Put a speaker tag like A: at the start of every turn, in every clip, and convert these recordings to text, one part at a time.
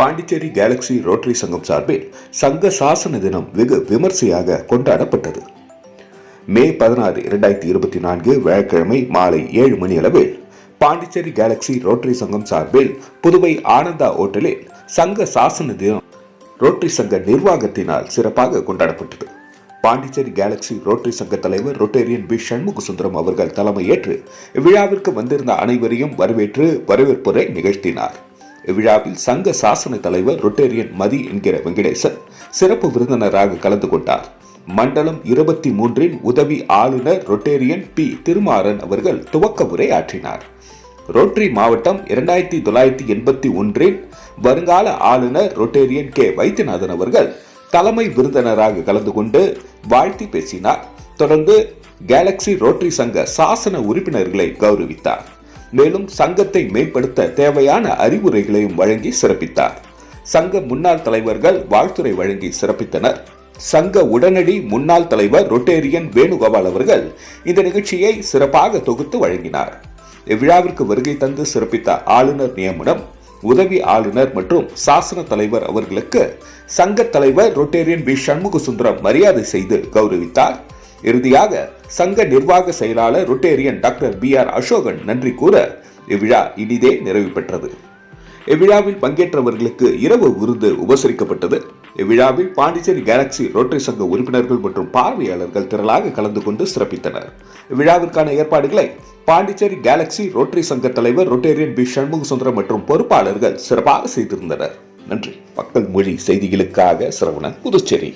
A: Pondicherry Galaxy rotary சங்கம் சார்பில் சங்க சாசன தினம் வெகு விமர்சையாக கொண்டாடப்பட்டது. மே 16, 2024 வியாழக்கிழமை மாலை 7 மணி அளவில் பாண்டிச்சேரி கேலக்ஸி ரோட்டரி சங்கம் சார்பில் புதுவை ஆனந்தா ஓட்டலில் சங்க சாசன தினம் ரோட்டரி சங்க நிர்வாகத்தினால் சிறப்பாக கொண்டாடப்பட்டது. பாண்டிச்சேரி கேலக்ஸி ரோட்டரி சங்க தலைவர் ரொட்டேரியன் பி சண்முக சுந்தரம் அவர்கள் தலைமையேற்று இவ்விழாவிற்கு வந்திருந்த அனைவரையும் வரவேற்று வரவேற்புரை நிகழ்த்தினார். இவ்விழாவில் சங்க சாசன தலைவர் ரொட்டேரியன் மதி என்கிற வெங்கடேசன் சிறப்பு விருந்தினராக கலந்து கொண்டார். மண்டலம் 23 உதவி ஆளுநர் ரொட்டேரியன் பி திருமாறன் அவர்கள் துவக்க உரை ஆற்றினார். ரோட்டரி மாவட்டம் 2981 வருங்கால ஆளுநர் ரொட்டேரியன் கே வைத்தியநாதன் அவர்கள் தலைமை விருந்தினராக கலந்து கொண்டு வாழ்த்தி பேசினார். தொடர்ந்து கேலக்ஸி ரோட்டரி சங்க சாசன உறுப்பினர்களை கௌரவித்தார். மேலும் சங்கத்தை மேம்படுத்த தேவையான அறிவுரைகளையும் வழங்கி சிறப்பித்தார். சங்க முன்னாள் தலைவர்கள் வாழ்த்துரை வழங்கி சிறப்பித்தனர். சங்க உடனடி முன்னாள் தலைவர் ரொட்டேரியன் வேணுகோபால் அவர்கள் இந்த நிகழ்ச்சியை சிறப்பாக தொகுத்து வழங்கினார். இவ்விழாவிற்கு வருகை தந்து சிறப்பித்த ஆளுநர் நியமனம், உதவி ஆளுநர் மற்றும் சாசன தலைவர் அவர்களுக்கு சங்க தலைவர் ரொட்டேரியன் பி சண்முக சுந்தரம் மரியாதை செய்து கௌரவித்தார். இறுதியாக சங்க நிர்வாக செயலாளர் ரொட்டேரியன் டாக்டர் BR அசோகன் நன்றி கூற இவ்விழா இனிதே நிறைவு பெற்றது. இவ்விழாவில் பங்கேற்றவர்களுக்கு இரவு விருந்து உபசரிக்கப்பட்டது. இவ்விழாவில் பாண்டிச்சேரி கேலக்ஸி ரோட்டரி சங்க உறுப்பினர்கள் மற்றும் பார்வையாளர்கள் திரளாக கலந்து கொண்டு சிறப்பித்தனர். இவ்விழாவிற்கான ஏற்பாடுகளை பாண்டிச்சேரி கேலக்ஸி ரோட்டரி சங்க தலைவர் ரொட்டேரியன் பி சண்முக சுந்தரம் மற்றும் பொறுப்பாளர்கள் சிறப்பாக செய்திருந்தனர். நன்றி. மக்கள் மொழி செய்திகளுக்காக சரவணன், புதுச்சேரி.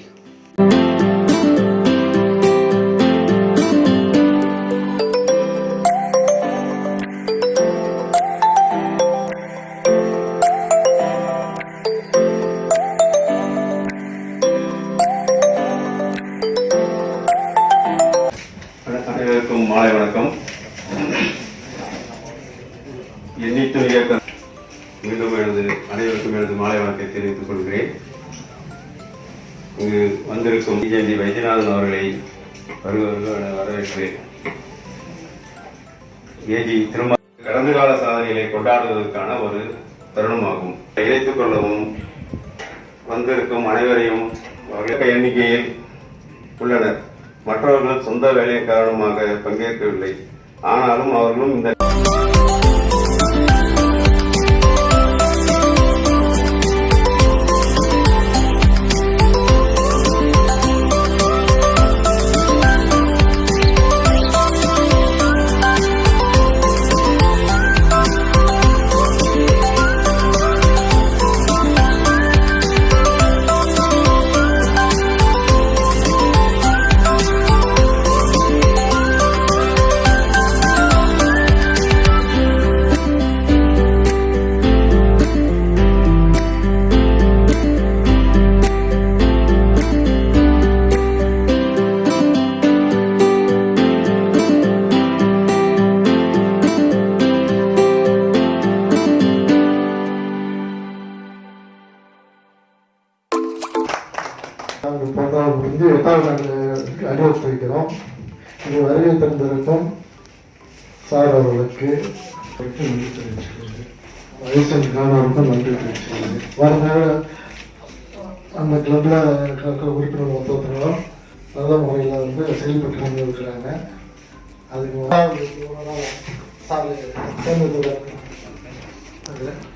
B: அனைவருக்கும் மாலை வணக்கம். எண்ணித்தும் இயக்கம் மீண்டும் அனைவருக்கும் எனது மாலை வணக்கத்தை தெரிவித்துக் கொள்கிறேன். இங்கு வந்திருக்கும் பிஜேபி வைத்தியநாதன் அவர்களை வரவேற்கிறேன். ஏஜி திரும்ப கடந்த கால சாதனைகளை கொண்டாடுவதற்கான ஒரு தருணமாகும். இணைத்துக் கொள்ளவும் வந்திருக்கும் அனைவரையும் எண்ணிக்கையில் உள்ளனர். மற்றவர்கள் சொந்த வேலை காரணமாக பங்கேற்கவில்லை. ஆனாலும் அவர்களும் இந்த
C: அனுபவித்து வைக்கிறோம். இது வருகை தந்திருக்கும் சார் அவர்களுக்கு நன்றி தெரிவிச்சுக்கிறேன். வயசுக்கானவருக்கும் நன்றி தெரிவிச்சுக்கிறேன். வர அந்த கிளப்ல உறுப்பினர் மொத்தத்தினரும் நல்ல முறையில் செயல்பட்டு கொண்டு இருக்கிறாங்க. அதுக்கு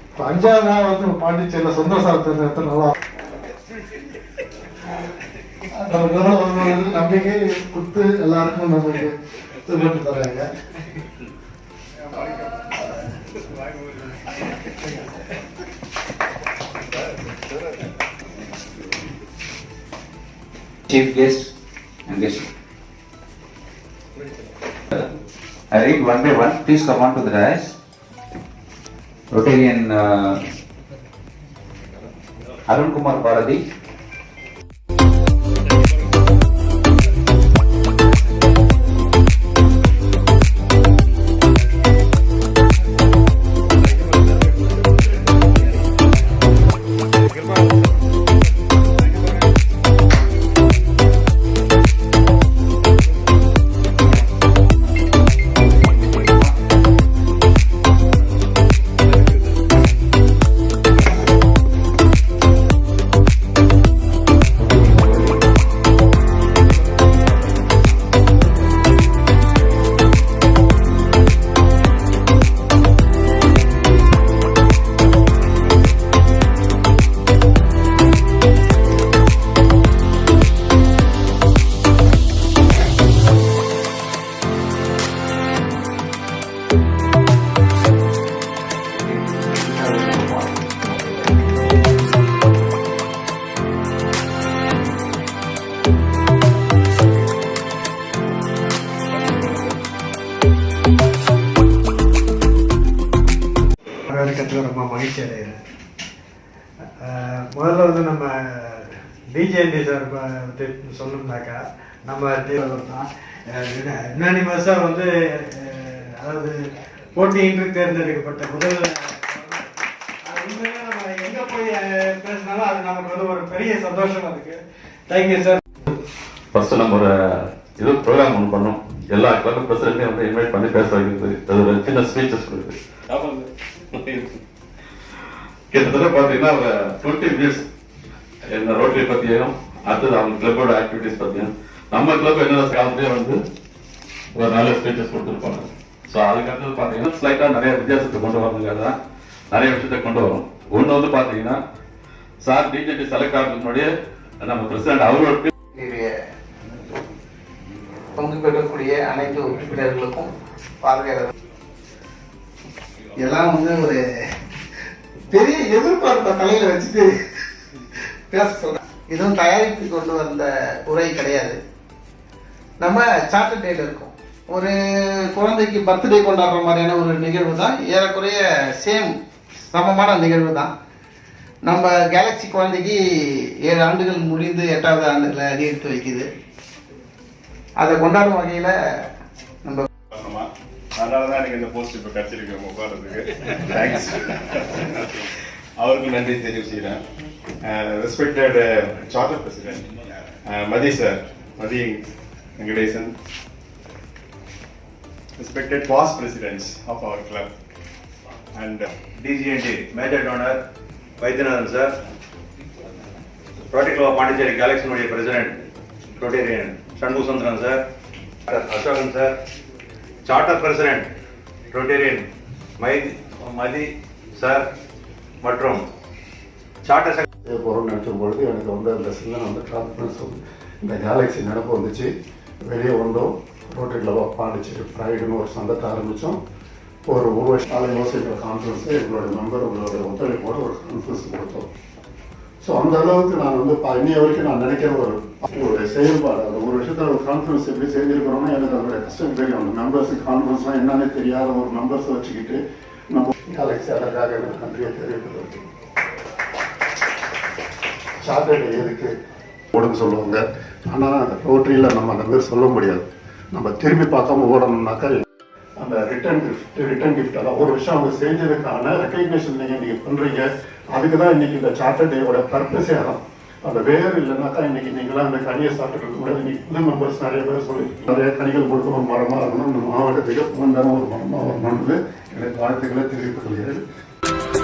C: இப்போ 5வது நாள் பாண்டிச்சேரியில் சொந்த சார் தேர்ந்தெடுத்த நல்லா நம்பிக்கை கொடுத்து எல்லாருக்கும் நமக்கு திருப்பி தராங்க.
D: Chief guest and guest. I read one by one. Please come on to the dais. Rotarian Arun Kumar Bharati.
E: வந்து ரொம்ப மகிழ்ச்சி அடைகிறேன். முதல்ல வந்து நம்ம டிஜேஎன்டி சார் பற்றி சொல்லணும்னாக்கா நம்ம தான் யுனானிமஸாக வந்து அதாவது போட்டியின்றி தேர்ந்தெடுக்கப்பட்ட முதல் உண்மையாக நம்ம எங்கே போய் பேசினாலும் அது நமக்கு வந்து ஒரு பெரிய சந்தோஷமா இருக்கு. Thank you sir.
F: ஃபர்ஸ்ட் நம்ம ஒரு இது ப்ரோக்ராம் ஒன்று பண்ணோம். எல்லா கிளப் பிரசிடென்ட்டையும் வந்து இன்வைட் பண்ணி பேச வைக்கிறது. அது ஒரு சின்ன ஸ்பீச்சஸ் கொடுக்குது. கிட்டத்தட்ட பார்த்தீங்கன்னா ஒரு 20 மினிட்ஸ் என்ன ரோட்டரி பற்றியும் அடுத்தது அவங்க கிளப்போட ஆக்டிவிட்டிஸ் பற்றியும் நம்ம கிளப் என்ன காலத்திலேயே வந்து ஒரு நல்ல ஸ்பீச்சஸ் கொடுத்துருப்பாங்க. ஸோ அதுக்கடுத்தது பார்த்தீங்கன்னா ஸ்லைட்டாக நிறைய வித்தியாசத்தை கொண்டு வரணுங்க. தான் நிறைய விஷயத்தை கொண்டு வரும். ஒன்று வந்து பார்த்தீங்கன்னா சார் டிஜேடி செலக்ட் ஆகிறதுக்கு முன்னாடியே நம்ம பிரசிடென்ட் அவரோட
G: பங்கு பெறக்கூடிய அனைத்து உறுப்பினர்களுக்கும் பார்வையாளர் எல்லாம் வந்து ஒரு பெரிய எதிர்பார்ப்பை தலையில வச்சுட்டு பேச சொல்றேன். இதுவும் தயாரிப்பு கொண்டு வந்த உரை கிடையாது. நம்ம சார்ட்டர் டேல இருக்கோம். ஒரு குழந்தைக்கு பர்த்டே கொண்டாடுற மாதிரியான ஒரு நிகழ்வு தான். ஏறக்குறைய சமமான நிகழ்வு தான். நம்ம கேலக்சி குழந்தைக்கு 7 ஆண்டுகள் முடிந்து 8வது ஆண்டுல அடி எடுத்து வைக்குது. அதை கொண்டாடும் வகையில நம்ம
H: அதனாலதான் எனக்கு இந்த போஸ்ட் இப்ப கிடைச்சிருக்கு உட்கார்றதுக்கு. தேங்க்ஸ். அவருக்கு நன்றி தெரிவிச்சுக்கிறேன். Respected charter president Mathi sir, Mathi Venkatesan, respected past presidents of our club and
B: DGND major donor Vaidyanathan sir, Rotary Club Pondicherry கேலக்சினுடைய president Rotarian Shanmugasundaram sir, Ashokan sir, charter president Rotarian Mathi sir மற்றும் சார்ட்டர்
I: போகிறோம்னு நினைக்கும் பொழுது எனக்கு வந்து அந்த சிந்தனை வந்து கான்ஃபிடன்ஸ் வந்து இந்த கேலக்ஸி நினைப்பு வந்துச்சு. வெளியே வந்தோம். ரோட்டரி கிளப் ஆஃப் பாண்டிச்சேரி ப்ரைடுன்னு ஒரு சங்கத்தை ஆரம்பித்தோம். ஒரு வருஷம் நாளை யோசிக்கிற கான்ஃபரன்ஸு எங்களோட மெம்பர் உங்களோட ஒத்துழைப்போட ஒரு கான்ஃபரன்ஸ் கொடுத்தோம். ஸோ அந்த அளவுக்கு நான் வந்து இன்னைய வரைக்கும் நான் நினைக்கிற ஒரு செயல்பாடு, அந்த ஒரு விஷயத்தில் ஒரு கான்ஃபரன்ஸ் எப்படி செஞ்சிருக்கிறோம்னா எனக்கு அதோட கஷ்டம் தெரியும். அந்த மெம்பர்ஸுக்கு கான்ஃபரன்ஸ்லாம் என்னன்னே தெரியாத ஒரு மெம்பர்ஸை வச்சுக்கிட்டு நம்ம கேலக்ஸி அதற்காக எனக்கு நன்றியை தெரிவிக்கிறது. சார்ட்டர் எதுக்கு ஓடுன்னு சொல்லுவாங்க. ஆனால் அந்த ரோட்டரியில் நம்ம அந்த மாதிரி சொல்ல முடியாது. நம்ம திரும்பி பார்க்காம ஓடணும்னாக்கா அந்த ரிட்டர்ன் கிஃப்ட் அதான் ஒரு விஷயம் அவங்க செஞ்சதுக்கான ரெக்கக்னேஷன் நீங்கள் பண்ணுறீங்க. அதுக்கு தான் இன்னைக்கு இந்த சார்ட்டர் டேயோட பர்பஸே அதான். அந்த வேறு இல்லைனாக்கா இன்னைக்கு நீங்களாம் அந்த கனியை சாப்பிட்டு இருக்க முடியாது. இன்னைக்கு புது மெம்பர்ஸ் நிறைய பேர் சொல்லி நிறைய கனிகள் கொடுக்க ஒரு மரமாக இருக்கணும். இந்த மாவட்டத்துக்கு ஒரு மரமாக வரணும்னு எனக்கு வாழ்த்துக்களை தெரிவித்துக் கொள்கிறேன்.